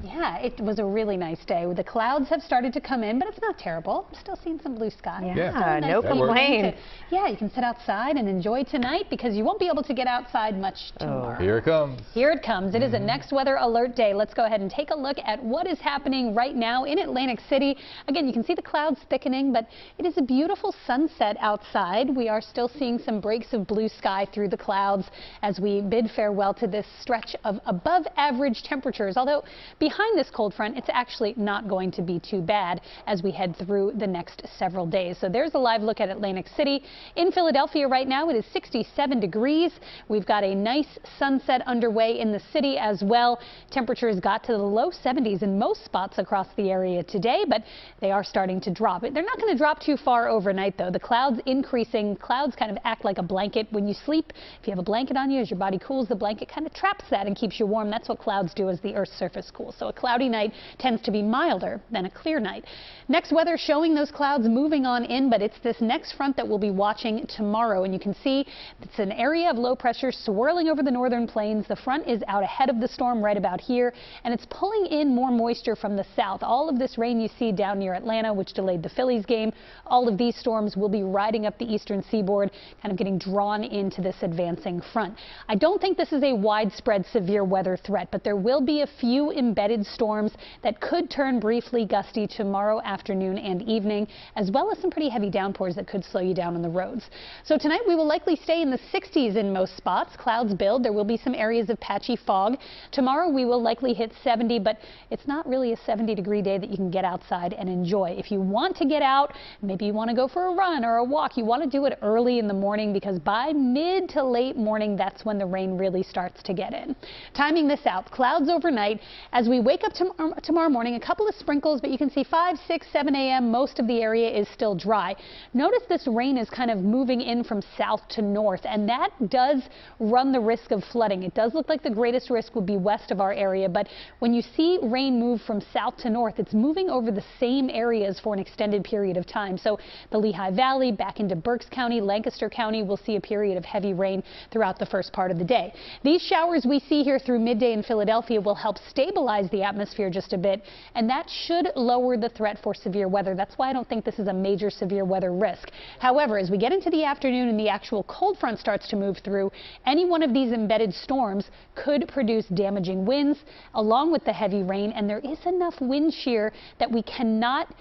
Yeah, it was a really nice day. The clouds have started to come in, but it's not terrible. I'm still seeing some blue sky. Yeah, nice no complaints. Yeah, you can sit outside and enjoy tonight because you won't be able to get outside much tomorrow. Here it comes. Here it comes. It is a next weather alert day. Let's go ahead and take a look at what is happening right now in Atlantic City. Again, you can see the clouds thickening, but it is a beautiful sunset outside. We are still seeing some breaks of blue sky through the clouds as we bid farewell to this stretch of above average temperatures. Although behind this cold front, it's actually not going to be too bad as we head through the next several days. So there's a live look at Atlantic City. In Philadelphia right now, it is 67 degrees. We've got a nice sunset underway in the city as well. Temperatures got to the low 70s in most spots across the area today, but they are starting to drop. They're not going to drop too far overnight, though. The clouds increasing. Clouds kind of act like a blanket when you sleep. If you have a blanket on you, as your body cools, the blanket kind of traps that and keeps you warm. That's what clouds do as the Earth's surface cools. So a cloudy night tends to be milder than a clear night. Next weather showing those clouds moving on in, but it's this next front that we'll be watching tomorrow. And you can see it's an area of low pressure swirling over the northern plains. The front is out ahead of the storm right about here, and it's pulling in more moisture from the south. All of this rain you see down near Atlanta, which delayed the Phillies game, all of these storms will be riding up the eastern seaboard, kind of getting drawn into this advancing front. I don't think this is a widespread severe weather threat, but there will be a few embedded storms that could turn briefly gusty tomorrow afternoon and evening, as well as some pretty heavy downpours that could slow you down on the roads. So tonight we will likely stay in the 60s in most spots. Clouds build. There will be some areas of patchy fog. Tomorrow we will likely hit 70, but it's not really a 70-degree day that you can get outside and enjoy. If you want to get out, maybe you want to go for a run or a walk, you want to do it early in the morning because by mid to late morning, that's when the rain really starts to get in. Timing this out, clouds overnight. As we wake up tomorrow morning, a couple of sprinkles, but you can see 5, 6, 7 a.m. most of the area is still dry. Notice this rain is kind of moving in from south to north, and that does run the risk of flooding. It does look like the greatest risk would be west of our area, but when you see rain move from south to north, it's moving over the same areas for an extended period of time. So the Lehigh Valley back into Berks County, Lancaster County will see a period of heavy rain throughout the first part of the day. These showers we see here through midday in Philadelphia will help stabilize the atmosphere just a bit, and that should lower the threat for severe weather. That's why I don't think this is a major severe weather risk. However, as we get into the afternoon and the actual cold front starts to move through, any one of these embedded storms could produce damaging winds along with the heavy rain, and there is enough wind shear that we cannot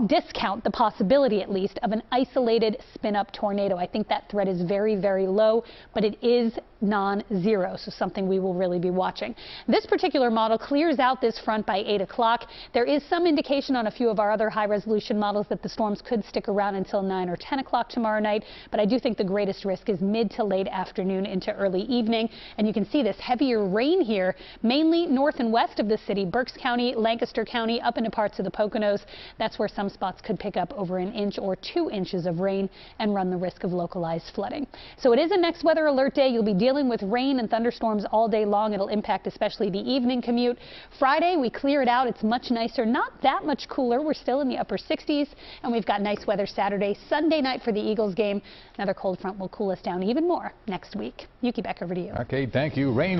discount the possibility, at least, of an isolated spin-up tornado. I think that threat is very, very low, but it is non-zero, so something we will really be watching. This particular model clears out this front by 8 o'clock. There is some indication on a few of our other high-resolution models that the storms could stick around until 9 or 10 o'clock tomorrow night, but I do think the greatest risk is mid to late afternoon into early evening. And you can see this heavier rain here, mainly north and west of the city, Berks County, Lancaster County, up into parts of the Poconos. That's where some spots could pick up over an inch or 2 inches of rain and run the risk of localized flooding. So it is a next weather alert day. You'll be dealing with rain and thunderstorms all day long. It'll impact especially the evening commute. Friday, we clear it out. It's much nicer, not that much cooler. We're still in the upper 60s, and we've got nice weather Saturday. Sunday night for the Eagles game. Another cold front will cool us down even more next week. Yuki, back over to you. Okay, thank you. Rain